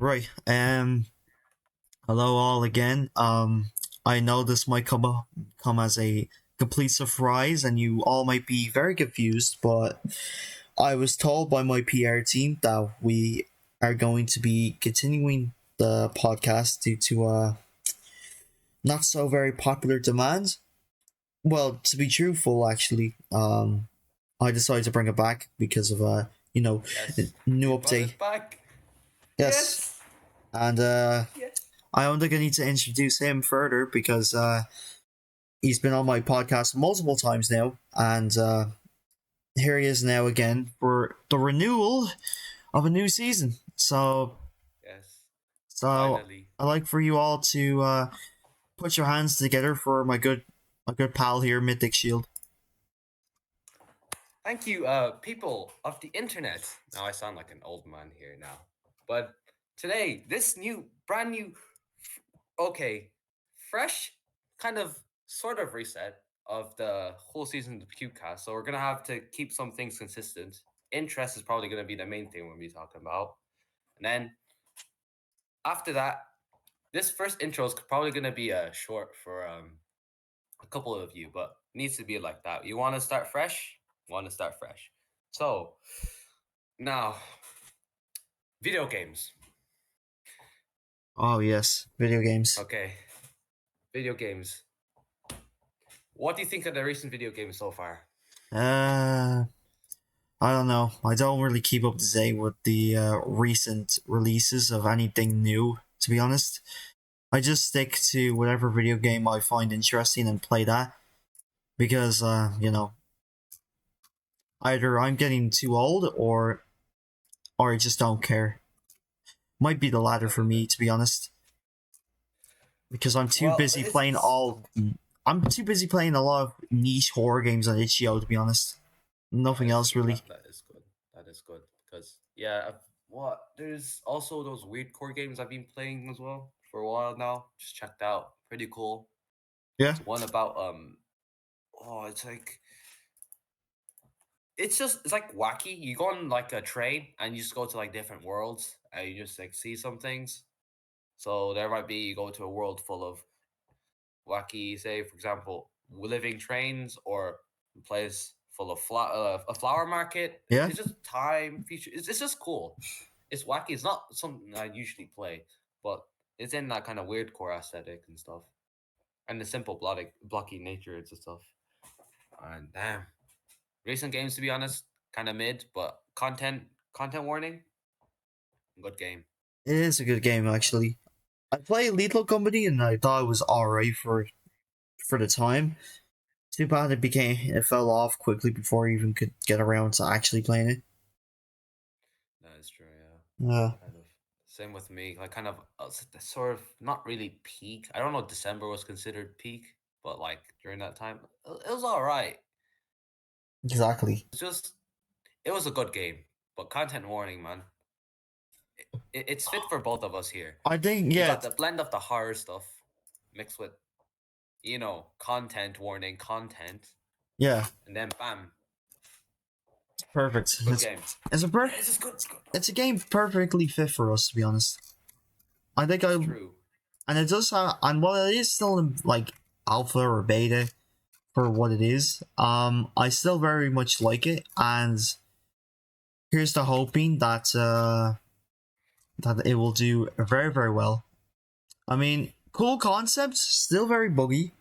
Right. Hello all again. I know this might come as a complete surprise, and you all might be very confused. But I was told by my PR team that we are going to be continuing the podcast due to not so very popular demand. Well, to be truthful, actually, I decided to bring it back because of you know, Yes, new you brought update. it back. Yes, Yes. and Yes. I don't think I need to introduce him further because he's been on my podcast multiple times now, and here he is now again for the renewal of a new season. Yes. So Finally. I'd like for you all to put your hands together for my good pal here, Mythic Shield. Thank you, people of the internet. Now I sound like an old man here now. But today, this brand new, okay, fresh, kind of, sort of reset of the whole season of the Pewcast. So we're gonna have to keep some things consistent. Interest is probably gonna be the main thing we'll be talking about. And then after that, this first intro is probably gonna be short for a couple of you, but needs to be like that. You want to start fresh? Want to start fresh. So now, video games. Oh yes, video games. Okay, video games. What do you think of the recent video games so far? Uh, I don't know. I don't really keep up to date with the recent releases of anything new. To be honest, I just stick to whatever video game I find interesting and play that because either I'm getting too old or I just don't care. Might be the latter for me, to be honest, because I'm too Well, busy playing all. I'm too busy playing a lot of niche horror games on itch.io, to be honest. Nothing else really. that is good. That is good because yeah, what there's also those weird core games I've been playing as well for a while now. Just checked out, pretty cool. Yeah, It's one about it's like it's like wacky. You go on like a train and you just go to like different worlds and you just like see some things. So there might be you go to a world full of wacky, say for example, living trains or a place full of a flower market. yeah. It's just time feature. It's just cool. It's wacky. It's not something I usually play, but it's in that kind of weird core aesthetic and stuff, and the simple blocky nature and stuff. And damn, recent games to be honest, kind of mid, but content warning, good game. It is a good game actually. I played Lethal Company and I thought it was alright for the time. Too bad it fell off quickly before I even could get around to actually playing it. That is true. Yeah, Uh, kind of. Same with me. Like kind of sort of not really peak. I don't know. December was considered peak, but like during that time, it was all right. exactly. It's just it was a good game, but content warning, man. It's fit for both of us here. I think You yeah, got the blend of the horror stuff mixed with content warning content, yeah, and then bam, perfect. good game. It's a Yeah, it's just good. It's good. it's a game perfectly fit for us, to be honest. I think I It's true. and it does have, and while it is still in like alpha or beta for what it is, I still very much like it, and here's the hoping that it will do very very well. I mean, cool concept, still very buggy.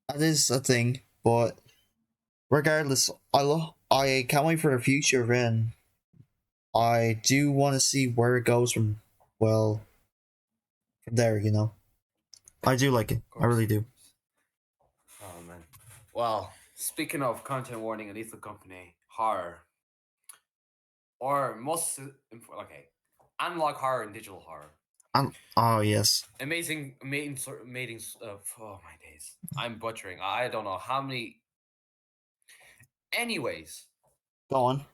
That is a thing, but regardless, I can't wait for the future. And I do want to see where it goes from. Well, from there, I do like it. Of I course. really do. Oh man. Well, speaking of content warning and lethal company, horror. Or most okay. Analog horror and digital horror. Oh yes. Amazing oh my days. I'm butchering. I don't know how many anyways. Go on.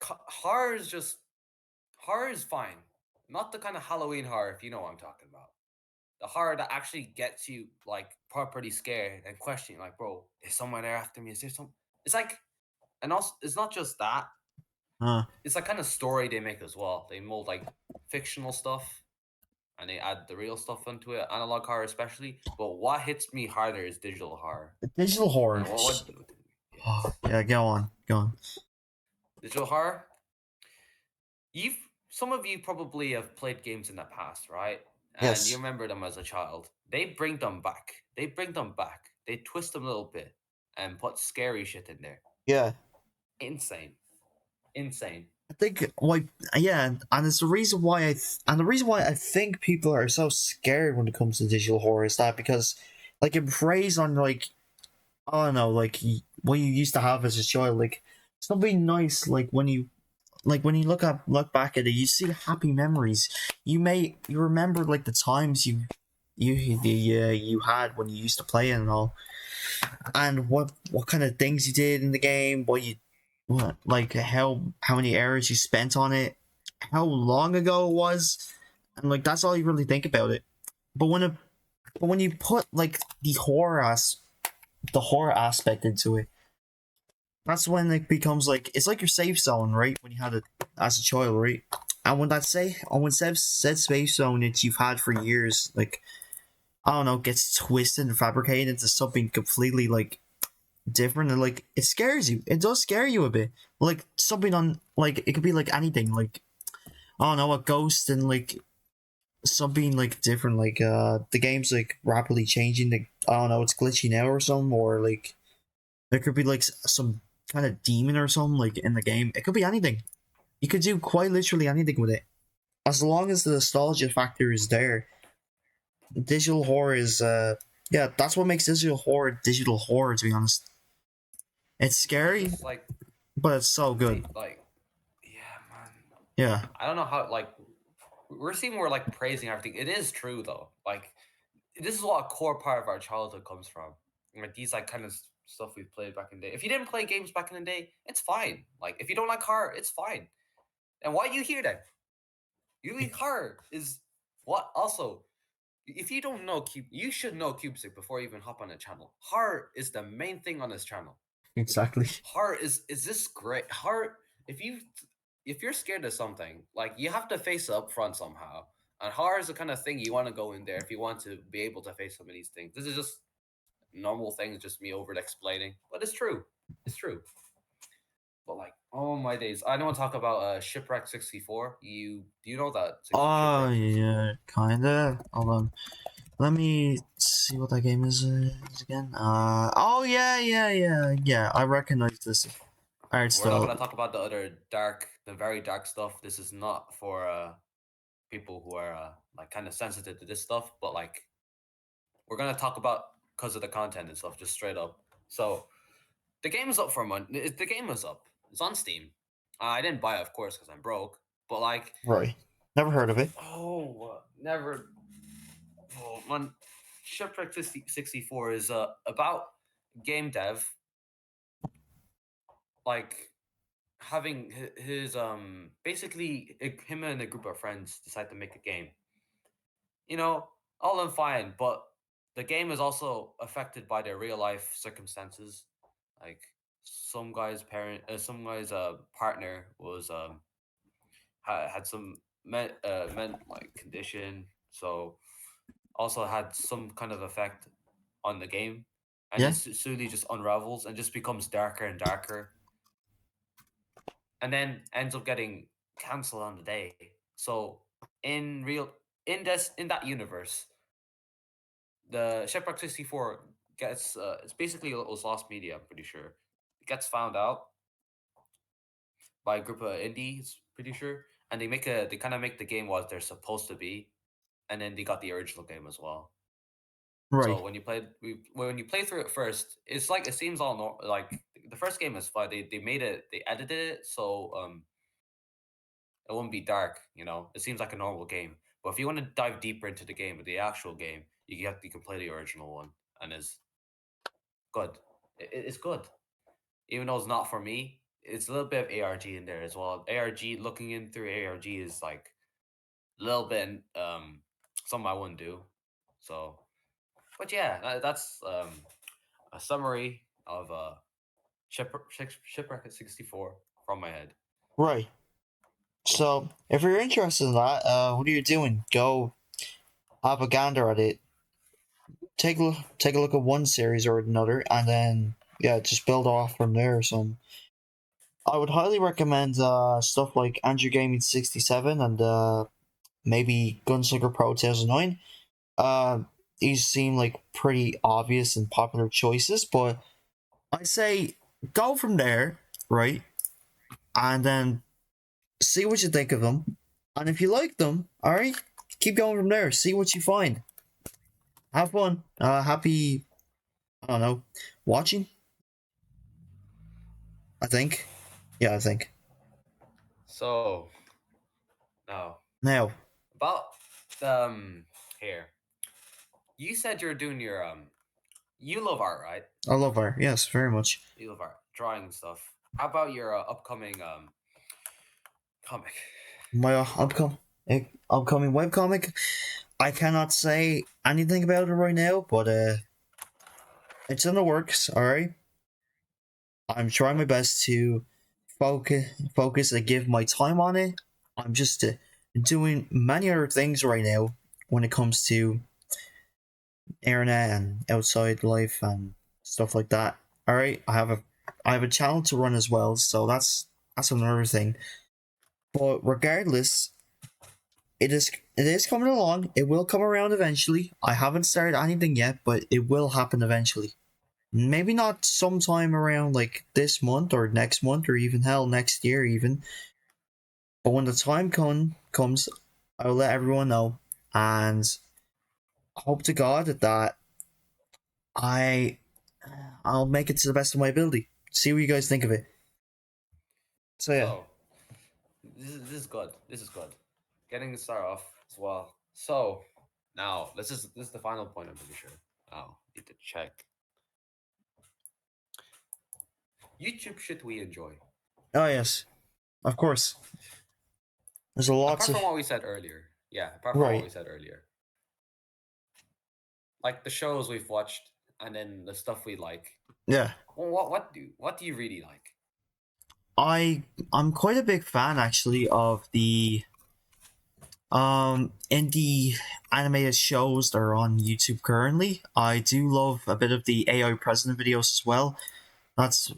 Horror is just horror is fine. Not the kind of Halloween horror if you know what I'm talking about. The horror that actually gets you like properly scared and questioning like, bro, is someone there after me? Is there some it's like and also it's not just that. Uh, It's like kind of story they make as well. They mold like fictional stuff and they add the real stuff into it, analog horror especially. But what hits me harder is digital horror. The digital And horrors. Oh, yes, yeah, go on, go on. digital horror. You've some of you probably have played games in the past, right? And you Yes. remember them as a child. They bring them back. They bring them back. They twist them a little bit and put scary shit in there. Yeah. Insane, insane. I think like yeah, and it's the reason why and the reason why I think people are so scared when it comes to digital horror is that because like it preys on like I don't know like what you used to have as a child like something nice like when you look back at it you see the happy memories you remember like the times you had when you used to play it and all and what kind of things you did in the game, what like how many hours you spent on it, how long ago it was, and like that's all you really think about it. But when you put like the horror aspect into it, that's when it becomes like it's like your safe zone, right? When you had it as a child, right? And when said safe zone that you've had for years, like I don't know, gets twisted and fabricated into something completely like different and like it scares you. It does scare you a bit. Like something on like it could be like anything, like I don't know, a ghost and like something like different, like the game's like rapidly changing, like I don't know, it's glitchy now or something, or like there could be like some kind of demon or something like in the game. It could be anything. You could do quite literally anything with it. As long as the nostalgia factor is there. Digital horror is yeah, that's what makes digital horror to be honest. It's It's scary, just like but it's so good. like yeah, man. Yeah. I don't know how like we're seeing we're like praising everything. It is true though. Like this is what a core part of our childhood comes from. Like these like kind of stuff we've played back in the day. If you didn't play games back in the day, it's fine. Like if you don't like horror, it's fine. And why you hear that? You think horror is what? Also, if you don't know Cube, you should know Cubesic before you even hop on the channel. Horror is the main thing on this channel. Exactly. Horror is this great? Horror if you if you're scared of something, like you have to face it up front somehow. And horror is the kind of thing you want to go in there if you want to be able to face some of these things. This is just normal things, just me over explaining, but it's true. It's true. But like, oh my days, I don't want to talk about Shipwreck 64. You do you know that Oh Shipwreck 64? yeah, kinda. Hold on. Let me see what that game is again. Oh yeah, yeah. I recognize this art We're not style. gonna talk about the other dark, the very dark stuff. This is not for people who are like kind of sensitive to this stuff. But like, we're gonna talk about because of the content and stuff, just straight up. So the game is up for a month. The game is up. It's on Steam. I didn't buy it, of course, because I'm broke. But like, Right. Never heard of it. never. Oh, man, Shipwreck 64 is about game dev, like having his basically him and a group of friends decide to make a game. You know, all in fine, but the game is also affected by their real life circumstances. Like some guy's partner was had some meant like condition, so also had some kind of effect on the game, and it Yeah. slowly just unravels and just becomes darker and darker, and then ends up getting cancelled on the day. So in real in that universe, the Shipwreck 64 gets it's basically it was lost media. I'm pretty sure it gets found out by a group of indies. Pretty sure, and they kind of make the game what they're supposed to be, and then they got the original game as well. Right. So when you play through it first, it's like it seems all like the first game is fine. They made it, they edited it so it wouldn't be dark. You know, it seems like a normal game. But if you want to dive deeper into the game, the actual game, you can play the original one, and it's good. It's good, even though it's not for me. It's a little bit of ARG in there as well. ARG looking in through ARG is like a little bit something I wouldn't do. So, but yeah, that's a summary of Shipwreck 64 from my head. Right. So if you're interested in that, what are you doing? Go have a gander at it. Take a look at one series or another, and then yeah, just build off from there. Some I would highly recommend stuff like Andrew Gaming 67 and maybe Gunslinger Pro 2009. Uh, these seem like pretty obvious and popular choices, but I say go from there, right? And then see what you think of them. And if you like them, all right, keep going from there. See what you find. Have fun. Happy, I don't know, watching. I think. Yeah, I think. So now Now, about here. You said you're doing your you love art, right? I love art. Yes, very much. You love art, drawing and stuff. How about your upcoming comic? My upcoming webcomic. I cannot say anything about it right now, but it's in the works. All right. I'm trying my best to focus and give my time on it. I'm just doing many other things right now when it comes to internet and outside life and stuff like that. All right, I have a channel to run as well, so that's another thing. But regardless, it is coming along. It will come around eventually. I haven't started anything yet, but it will happen eventually. Maybe not sometime around like this month or next month or even hell next year even. But when the time comes, I'll let everyone know, and I hope to God that I I'll make it to the best of my ability. See what you guys think of it. So yeah. So this is good. This is good. Getting the start off as well. So now this is the final point. I'm pretty sure. Now need to check. YouTube shit we enjoy. Oh yes, of course. There's a lot Apart to from what we said earlier. Yeah, apart from what we right. said earlier. Like the shows we've watched and then the stuff we like. Yeah, Well, what do you really like? I I'm quite a big fan actually of the indie animated shows that are on YouTube currently. I do love a bit of the AI president videos as well. That's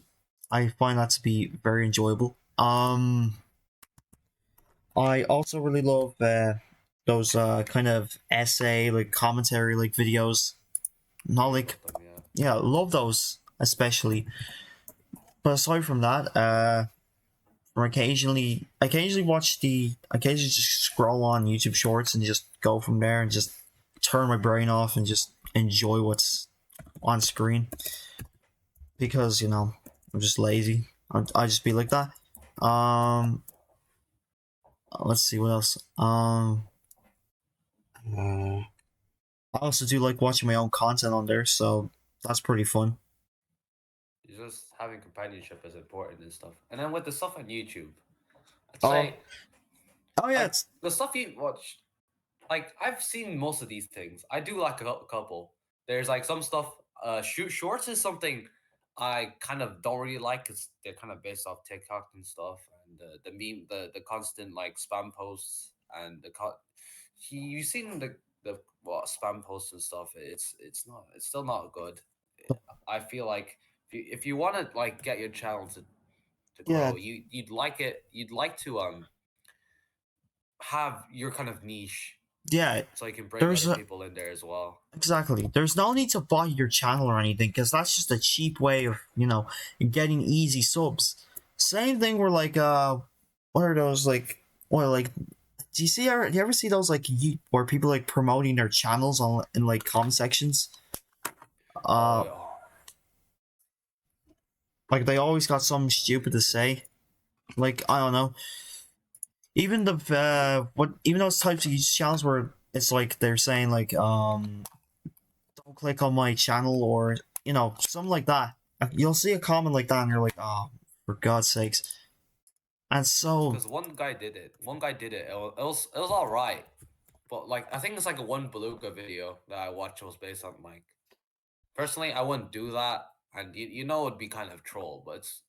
I find that to be very enjoyable. I also really love those kind of essay like commentary like videos. Not I like love them, yeah. yeah, love those especially. But aside from that, or occasionally just scroll on YouTube Shorts and just go from there and just turn my brain off and just enjoy what's on screen because I'm just lazy. I just be like that. Um, let's see what else. Uh, I also do like watching my own content on there, so that's pretty fun. Just having companionship is important and stuff. And then with the stuff on YouTube, I'd Oh, say oh yeah, like it's the stuff you watch. Like I've seen most of these things. I do like a couple. There's like some stuff. Shoot shorts is something I kind of don't really like because they're kind of based off TikTok and stuff, and the meme, the constant like spam posts and you've seen the what spam posts and stuff. It's still not good. I feel like if you want to like get your channel to yeah, grow, you'd like it. You'd like to have your kind of niche yeah. so you can bring There's other a people in there as well. Exactly. There's no need to buy your channel or anything because that's just a cheap way of getting easy subs. Same thing where like what are those like or like do you ever see those like where people like promoting their channels on in like comment sections? Oh Uh, yeah. like they always got something stupid to say. Like I don't know. Even the what even those types of channels where it's like they're saying like don't click on my channel or something like that. You'll see a comment like that and you're like, oh, for God's sakes. And so Because one guy did it. One guy did it. It was all right, but like I think it's like a one beluga video that I watched was based on like. Personally, I wouldn't do that, and you know it'd be kind of troll, but it's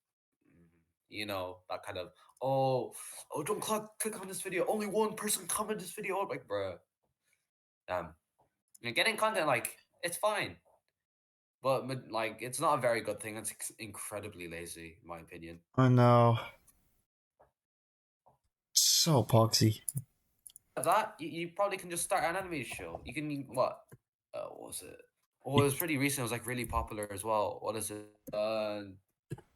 that kind of, oh, oh, don't click on this video. Only one person comment this video. Like, bruh, damn. And getting content, like, it's fine, but like, it's not a very good thing. It's incredibly lazy, in my opinion. I know. So poxy. That you probably can just start an anime show. You can what was it? Oh, it was pretty recent. It was like really popular as well. What is it?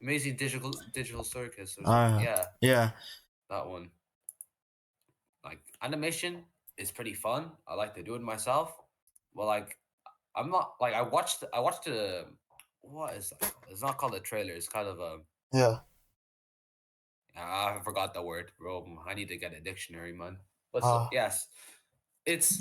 Amazing digital circus or something. Uh, Yeah, yeah, that one. Like animation is pretty fun. I like to do it myself. But like I'm not like I watched the what is that called? It's not called a trailer. It's kind of a yeah, I forgot the word, bro. I need to get a dictionary, man. But uh, yes, it's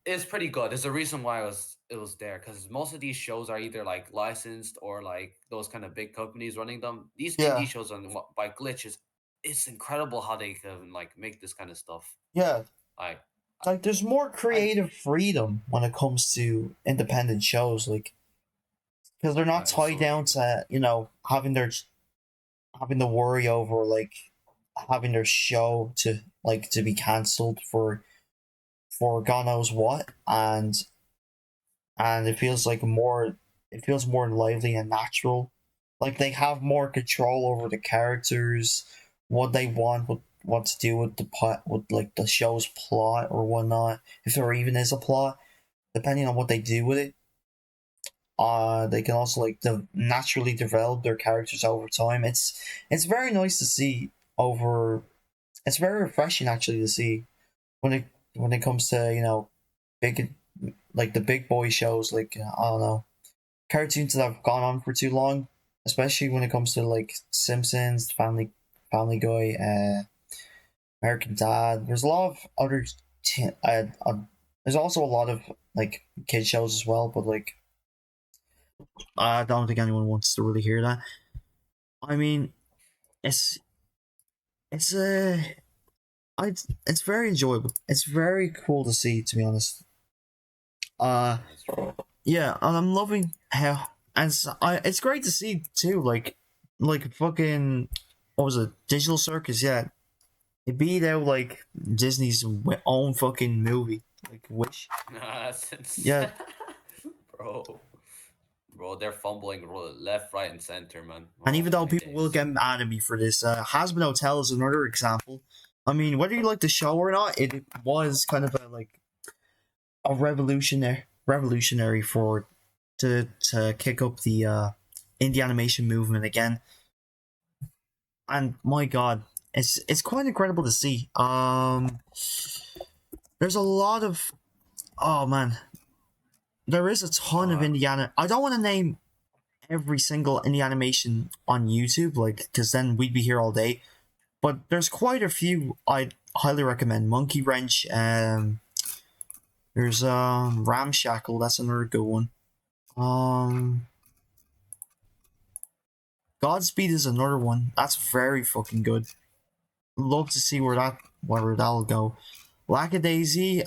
it's pretty good. There's a reason why it was there because most of these shows are either like licensed or like those kind of big companies running them. These indie yeah, shows on by glitches, it's incredible how they can like make this kind of stuff. yeah. Like Like, there's more I creative freedom when it comes to independent shows, like, because they're not that is tied so down true. to having to worry over like having their show to be cancelled for God knows what, and it feels more lively and natural. Like, they have more control over the characters, what they want, what to do with the plot, with like the show's plot or whatnot, if there even is a plot, depending on what they do with it. They can also like naturally develop their characters over time. It's very nice to see over. It's very refreshing actually to see when it comes to big like the big boy shows, like I don't know, cartoons that have gone on for too long, especially when it comes to like Simpsons, Family Guy, American Dad. There's a lot of other. There's also a lot of like kid shows as well, but like I don't think anyone wants to really hear that. I mean, it's it's it's very enjoyable. It's very cool to see, to be honest. Uh, That's true. yeah, and I'm loving how and it's great to see too. Like fucking what was it? Digital Circus. Yeah, it beat out like Disney's own fucking movie, like Wish. That's Yeah, bro, bro, they're fumbling left, right, and center, man. and Oh even though my people will days. get mad at me for this, Hasbin Hotel is another example. I mean, whether you like the show or not, it was kind of a revolutionary for to kick up the indie animation movement again. And my god, it's quite incredible to see. There's a lot of oh man, there is a ton of Uh, Indiana. I don't want to name every single indie animation on YouTube, like, because then we'd be here all day. But there's quite a few I'd highly recommend. Monkey Wrench. There's Ramshackle. That's another good one. Um, Godspeed is another one. That's very fucking good. Love to see where that'll go. Lackadaisy.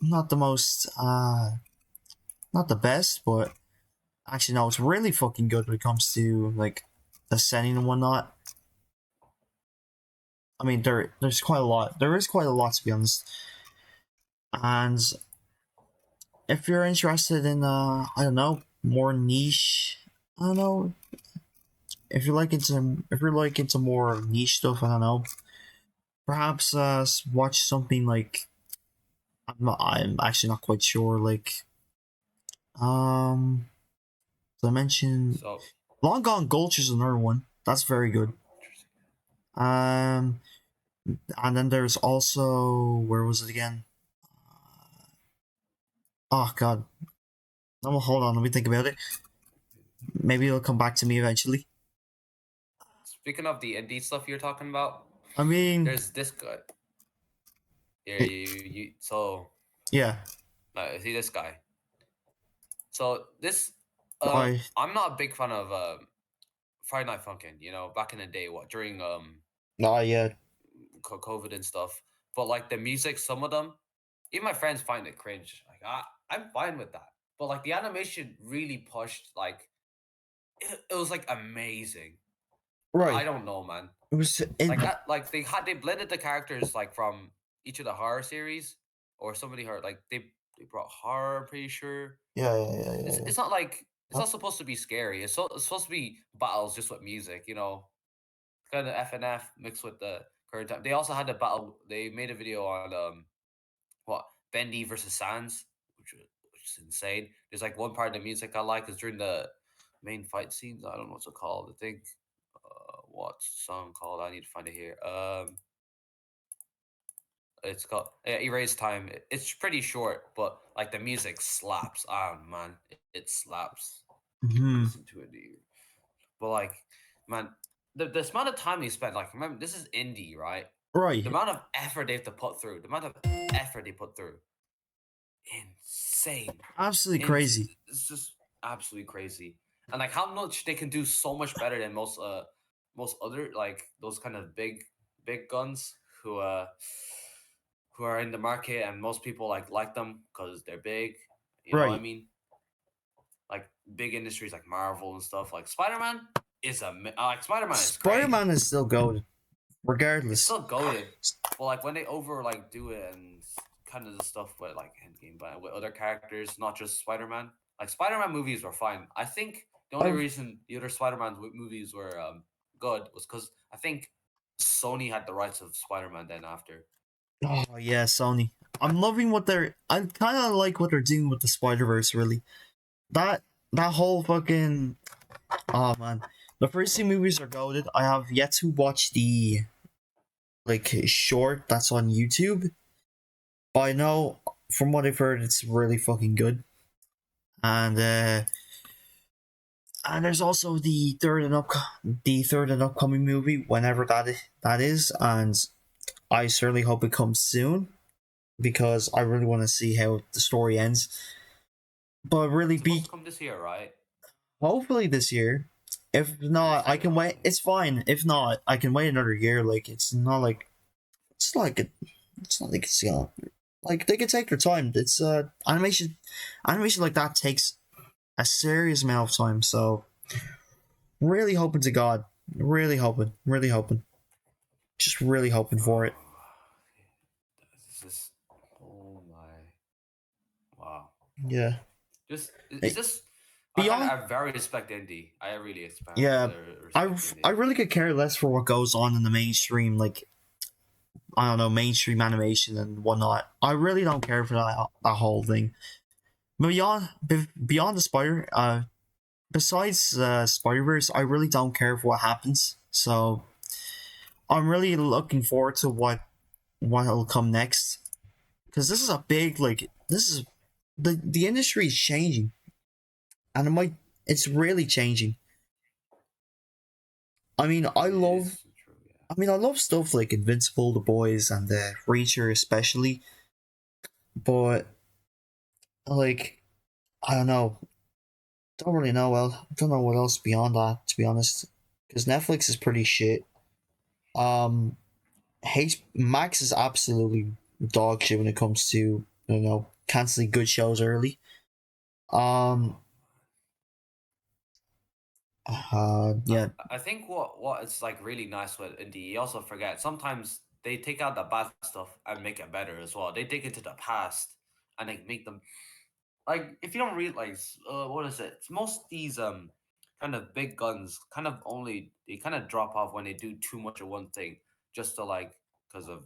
Not the most. Not the best, but actually no, it's really fucking good when it comes to like the setting and whatnot. I mean, there's quite a lot. There is quite a lot, to be honest. And if you're interested in I don't know, more niche, I don't know, if you're like into more niche stuff, I don't know, perhaps watch something like I'm actually not quite sure, like um so I mentioned so Long Gone Gulch is another one. That's very good. Um and then there's also, where was it again? Oh god. No, hold on, let me think about it. Maybe it'll come back to me eventually. speaking of the indie stuff you're talking about, I mean, there's this guy. Yeah, it, you so yeah, see this guy. So this, I I'm not a big fan of Friday Night Funkin'. Back in the day, what during yeah, COVID and stuff. But like the music, some of them, even my friends find it cringe. Like I'm fine with that. But like the animation really pushed like it was like amazing. I Right. don't know, man. It was it. Like they blended the characters like from each of the horror series or somebody horror. Like they brought horror. I'm pretty sure Yeah, yeah, yeah, yeah, yeah. it's not like it's Huh? not supposed to be scary. It's supposed to be battles just with music. You know, kind of FNF mixed with the current time. They also had the battle. They made a video on what Bendy versus Sans, which is insane. There's like one part of the music I like is during the main fight scenes. I don't know what's it called. I think what's the song called? I need to find it here. It's called Erase Time. It's pretty short, but like the music slaps. Oh man, it slaps. Hmm. Listen to it, dude. But like, man, the amount of time you spent, like, remember, this is indie, right? The Right. amount of effort they have to put through, the amount of effort they put through, insane. Absolutely crazy. It's just absolutely crazy. And like how much they can do so much better than most other like those kind of big guns who uh who are in the market and most people like them because they're big. You know what I Right. mean? Like big industries like Marvel and stuff. Like Spider Man is Spider great. Man is still goaded, It's regardless. still goaded, but like when they over like do it and kind of the stuff with like Endgame, but with other characters, not just Spider Man. Like Spider Man movies were fine. I think the only I reason the other Spider Man movies were good was because I think Sony had the rights of Spider Man then after. Oh yeah, Sony. I'm loving what they're. I kind of like what they're doing with the Spider Verse. Really, that that whole fucking. Oh man, the first two movies are goaded. I have yet to watch the like short that's on YouTube, but I know from what I've heard, it's really fucking good. And there's also the third and upcoming movie whenever that is, and I certainly hope it comes soon because I really want to see how the story ends. But really, It's supposed be to come this year, right? hopefully this year. If not, This I year, can wait. okay. It's fine. If not, I can wait another year. Like it's like it, it's not like it's like they can take their time. It's animation like that takes a serious amount of time. So really hoping to God, really hoping, just really hoping for it. Oh, this is oh my wow. Yeah. Just it's Eh, just Beyond, I very respect indie. I really yeah, respect I indie. really could care less for what goes on in the mainstream, like I don't know, mainstream animation and whatnot. I really don't care for that whole thing. But beyond the spider, besides Spider Verse, I really don't care for what happens. So I'm really looking forward to what'll come next because this is a big like this is the industry is changing and it's really changing. I mean, It is true, yeah. I love stuff like Invincible, The Boys, and the Reacher especially, but like I don't know, don't really know. Well, don't know what else beyond that to be honest, because Netflix is pretty shit. Um, Max is absolutely dog shit when it comes to canceling good shows early. Um, yeah, I think what it's like really nice with indie, you also forget sometimes they take out the bad stuff and make it better as well. They dig into the past and they make them like if you don't realize what is it? Most these kind of big guns kind of only they kind of drop off when they do too much of one thing just to like because of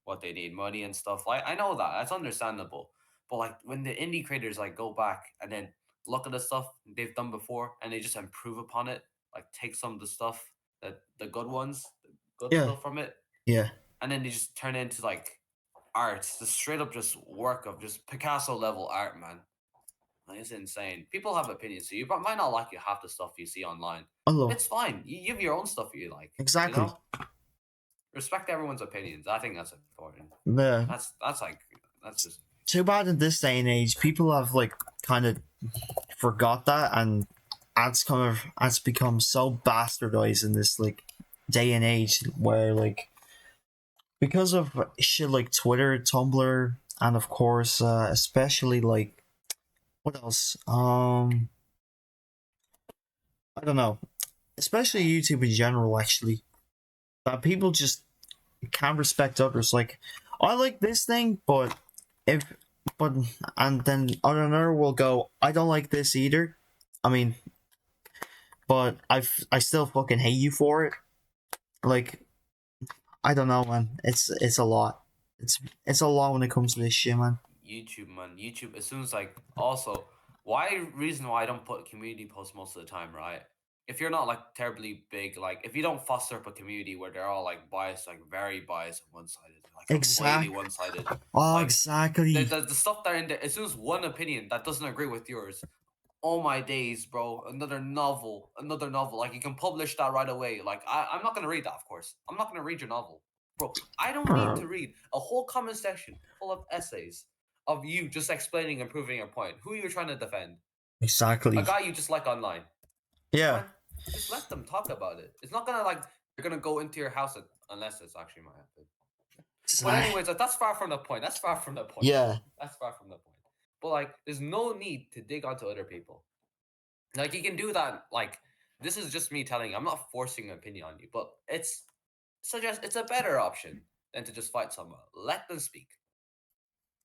what they need money and stuff. Like I know that that's understandable, but like when the indie creators like go back and then look at the stuff they've done before and they just improve upon it, like take some of the stuff that the good ones, the good yeah, stuff from it, yeah. and then they just turn it into like art, the straight up just work of just Picasso level art, man. Like, it's insane. People have opinions, so you might not like half the stuff you see online. Hello, It's fine. You have your own stuff you like. You exactly. know, respect everyone's opinions. I think that's important. Yeah. That's like that's just Too bad in this day and age, people have like kind of forgot that, and it's become so bastardized in this like day and age where like because of shit like Twitter, Tumblr, and of course, especially like what else? I don't know, especially YouTube in general. Actually, that people just can't respect others. Like, I like this thing, but if but and then another will go, I don't like this either. I mean, but I still fucking hate you for it. Like, I don't know, man. It's a lot. It's a lot when it comes to this shit, man. YouTube, man. YouTube, as soon as like, also, reason why I don't put community posts most of the time, right? If you're not like terribly big, like if you don't foster up a community where they're all like biased, like very biased and one sided, like completely Exact. one sided, Oh, like exactly. the stuff that are in there, as soon as one opinion that doesn't agree with yours, oh my days, bro, another novel. Like you can publish that right away. Like I'm not gonna read that, of course. I'm not gonna read your novel. Bro, I don't need to read a whole comment section full of essays of you just explaining and proving your point. Who you're trying to defend. A Exactly. guy you just like online. Yeah. Man, just let them talk about it. It's not gonna like they're gonna go into your house unless it's actually might happen. But anyways, that's far from the point. That's far from the point. Yeah. That's far from the point. But like there's no need to dig onto other people. Like you can do that. Like this is just me telling you. I'm not forcing an opinion on you, but it's a better option than to just fight someone. Let them speak.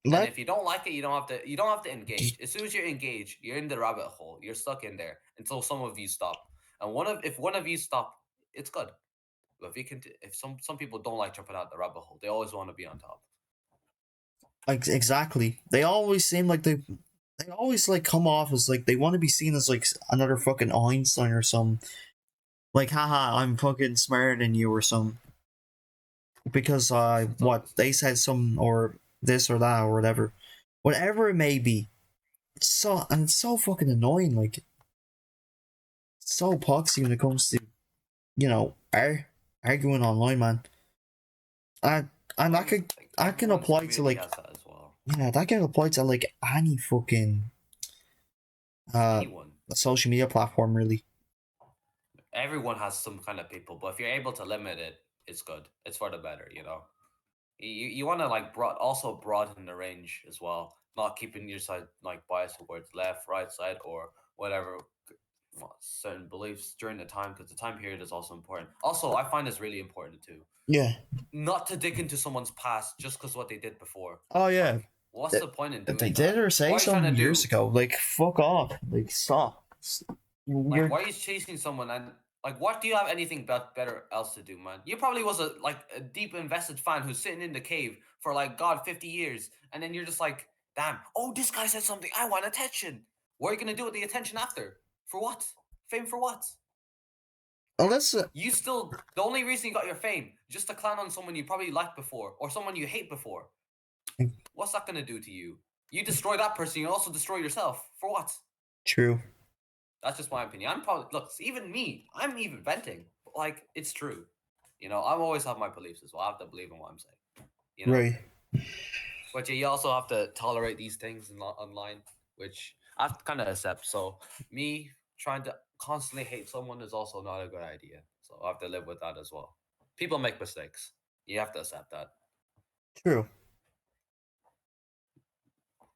And Let if you don't like it, you don't have to engage. As soon as you engage, you're in the rabbit hole. You're stuck in there until some of you stop. And if one of you stop, it's good. But if some people don't like jumping out the rabbit hole, they always want to be on top. exactly. They always seem like they always like come off as like they want to be seen as like another fucking Einstein or some like haha I'm fucking smarter than you or some because It's what always they said some or this or that or whatever it may be. It's so fucking annoying. Like it's so poxy when it comes to arguing online, man. I and well, it's like I can everyone's apply to community like has that as well. yeah that can apply to like any fucking uh Anyone, social media platform really. everyone has some kind of people, but if you're able to limit it, it's good. It's for the better, you know. You want to like also broaden the range as well, not keeping your side like biased towards left, right side, or whatever certain beliefs during the time, because the time period is also important. Also, I find this really important too, Yeah. not to dig into someone's past just because what they did before. Oh yeah. Like, what's the point in If they doing did that? or say What are you trying some to years do? ago, like fuck off, like stop. Like, You're why are you chasing someone and like, what do you have anything better else to do, man? You probably was a deep invested fan who's sitting in the cave for like 50 years, and then you're just like, damn, oh, this guy said something, I want attention. What are you gonna do with the attention after? For what? Fame for what? unless You still the only reason you got your fame just to clown on someone you probably liked before or someone you hate before. What's that gonna do to you? You destroy that person, you also destroy yourself. For what? true. That's just my opinion. I'm probably look, even me, I'm even venting. But like it's true. I always have my beliefs as well. I have to believe in what I'm saying. You know? Right. But yeah, you also have to tolerate these things online, which I have to kind of accept. So me trying to constantly hate someone is also not a good idea. So I have to live with that as well. People make mistakes. You have to accept that. True.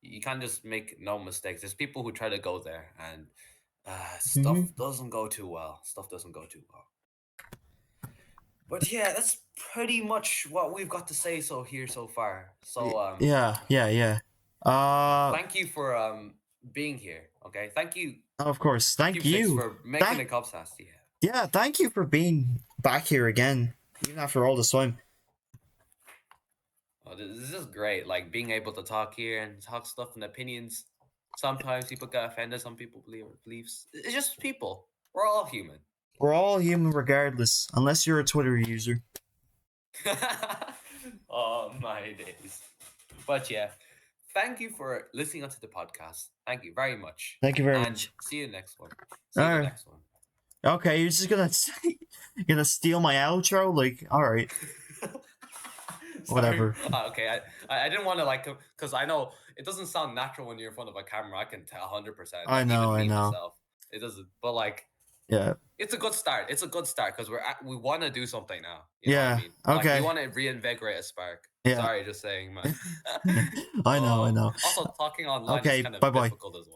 You can't just make no mistakes. There's people who try to go there, and Mm-hmm. stuff doesn't go too well. Stuff doesn't go too well. But yeah, that's pretty much what we've got to say so far. So Yeah, yeah, yeah. thank you for being here. Okay, thank you, Of course. Thank Cube Six, you. for making Thank the Cubscast. Yeah. yeah, thank you for being back here again, even after all this time. Oh, this is great. Like being able to talk here and talk stuff and opinions. Sometimes people get offended. Some people believe beliefs. It's just people. We're all human. We're all human regardless, unless you're a Twitter user. Oh my days. But yeah, thank you for listening onto the podcast. Thank you very much. Thank you very And much. see you next one. See you in the Alright. next one. Okay, you're just gonna gonna steal my outro? Like, alright, Sorry. whatever. Okay, I didn't want to like because I know it doesn't sound natural when you're in front of a camera. I can tell 100%. I Like know, even I me know. myself, it doesn't. But like Yeah. it's a good start. It's a good start because we want to do something now. You know what I Yeah. mean? Like we Okay. want to reinvigorate a spark. Yeah. Sorry, just saying, man. I know, I know. Also, talking online is Okay, kind of bye bye. difficult as well.